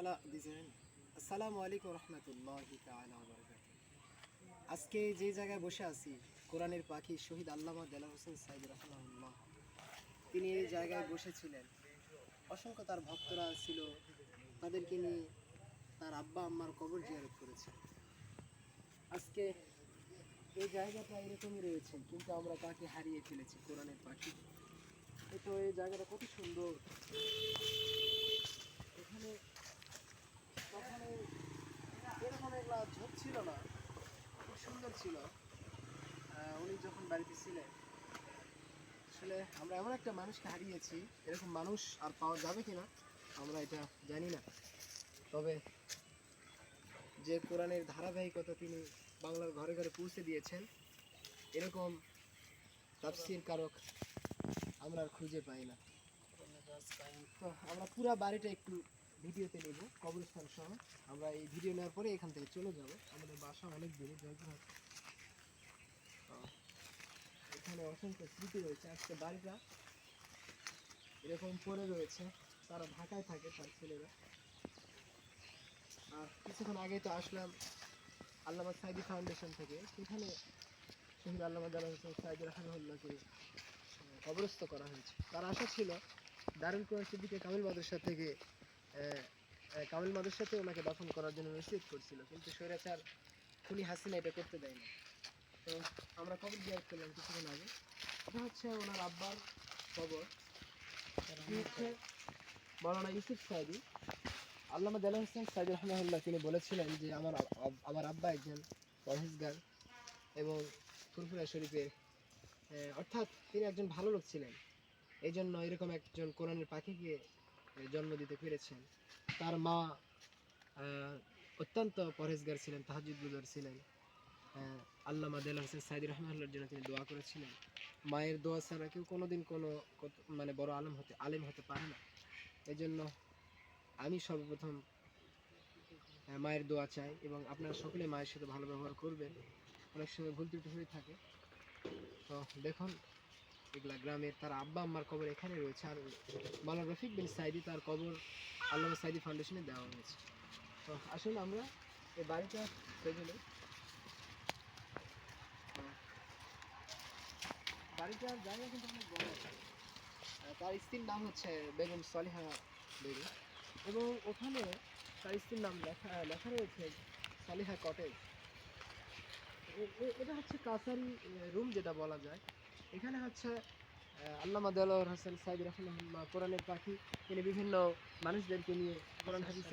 আসসালামু আলাইকুম রহমতুল্লাহি তাআলা ওয়া বারাকাতুহু। আজকে যে জায়গায় বসে আছি, কোরআনের পাখি শহীদ আল্লামা দেলাওয়ার হোসেন সাইদ রাহিমাহুল্লাহ, তিনি এই জায়গায় বসেছিলেন। অসংখ্য তার ভক্তরা ছিল, তাদেরকে নিয়ে তার আব্বা আম্মার কবর জিয়ারত করেছে। আজকে এই জায়গাটা এরকমই রয়েছে, কিন্তু আমরা তাকে হারিয়ে ফেলেছি। কোরআনের পাখি, তো এই জায়গাটা কত সুন্দর। এখানে কখনো এরকম এগুলা ঝোপ ছিল না, খুব সুন্দর ছিল। উনি যখন বাড়িতে ছিলেন, আসলে আমরা এমন একটা মানুষকে হারিয়েছি, এরকম মানুষ আর পাওয়া যাবে কিনা আমরা এটা জানি না। তবে যে কোরআনের ধারাবাহিকতা তিনি বাংলার ঘরে ঘরে পৌঁছে দিয়েছেন, এরকম তাফসীর কারক আমরা আর খুঁজে পাই না। তো আমরা পুরো বাড়িটা একটু ভিডিওতে নেব, কবরস্থান সহ। আমরা এই ভিডিও নেওয়ার পরে এখান থেকে চলে যাব। আমাদের বাসা অনেক দূরে, জয়পুরহাট। এখানে অসংখ্য স্মৃতি রয়েছে। আজকে বাড়িটা এরকম পড়ে রয়েছে, তারা ঢাকায় থাকে, তার ছেলেরা। আর কিছুক্ষণ আগেই তো আসলাম আল্লামা সাইদি ফাউন্ডেশন থেকে, সেখানে শহীদ আল্লামা দেলাওয়ার হোসেন সাইদি রাহিমাহুল্লাহকে কবরস্থ করা হয়েছে। তার আশা ছিল দারুল কোরআন সিদ্দিকী কামিল মাদ্রাসা থেকে কামিল মাদ্রাসাতে ওনাকে দাফন করার জন্য নিশ্চিত করছিল, কিন্তু স্বৈরাচার খুনি হাসিনা এটা করতে দেয় না। তো আমরা কবর জিয়ারত করলাম কিছুক্ষণ আগে। এটা হচ্ছে ওনার আব্বার কবর। হচ্ছে মৌলানা ইউসুফ সাইদি। আল্লামা দেলাওয়ার হোসেন সাইদি রাহিমাহুল্লাহ তিনি বলেছিলেন যে আমার আব্বা একজন পরহেজগার এবং ফুরফুরা শরীফের, অর্থাৎ তিনি একজন ভালো লোক ছিলেন। এই জন্য এরকম একজন কোরআনের পাখিকে জন্ম দিতে পেরেছেন। তার মা অত্যন্ত পরহেজগার ছিলেন, তাহাজ্জুদ গুজার ছিলেন। আল্লামা দেলাওয়ার হোসেন সাইদি রাহিমাহুল্লাহর জন্য তিনি দোয়া করেছিলেন। মায়ের দোয়া ছাড়া কেউ কোনোদিন মানে বড় আলেম হতে পারে না। এই জন্য আমি সর্বপ্রথম মায়ের দোয়া চাই, এবং আপনারা সকলে মায়ের সাথে ভালো ব্যবহার করবেন। অনেক সময় ভুল ত্রুটি হয়ে থাকে। তো দেখুন, এগুলা গ্রামের তার আব্বা আম্মার কবর এখানে রয়েছে। আর মাওলানা রফিক বিন সাইদি, তার কবর আল্লামা সাইদি ফাউন্ডেশনে দেওয়া হয়েছে। তো আসলে আমরা এই বাড়িটা সেগুলো, বাড়িটার জায়গা কিন্তু অনেক বড়। তার স্ত্রীর নাম হচ্ছে বেগম সলিহা বেগম, এবং ওখানে তার স্ত্রীর নাম লেখা লেখা রয়েছে সলিহা কটেজ। এটা হচ্ছে কাসারি রুম যেটা বলা যায়। এখানে হচ্ছে আল্লামা দেলাওয়ার হোসেন সাইদি রাহিমাহুল্লাহ কোরআনের পাখি, তিনি বিভিন্ন মানুষদেরকে নিয়ে কোরআন হাদিস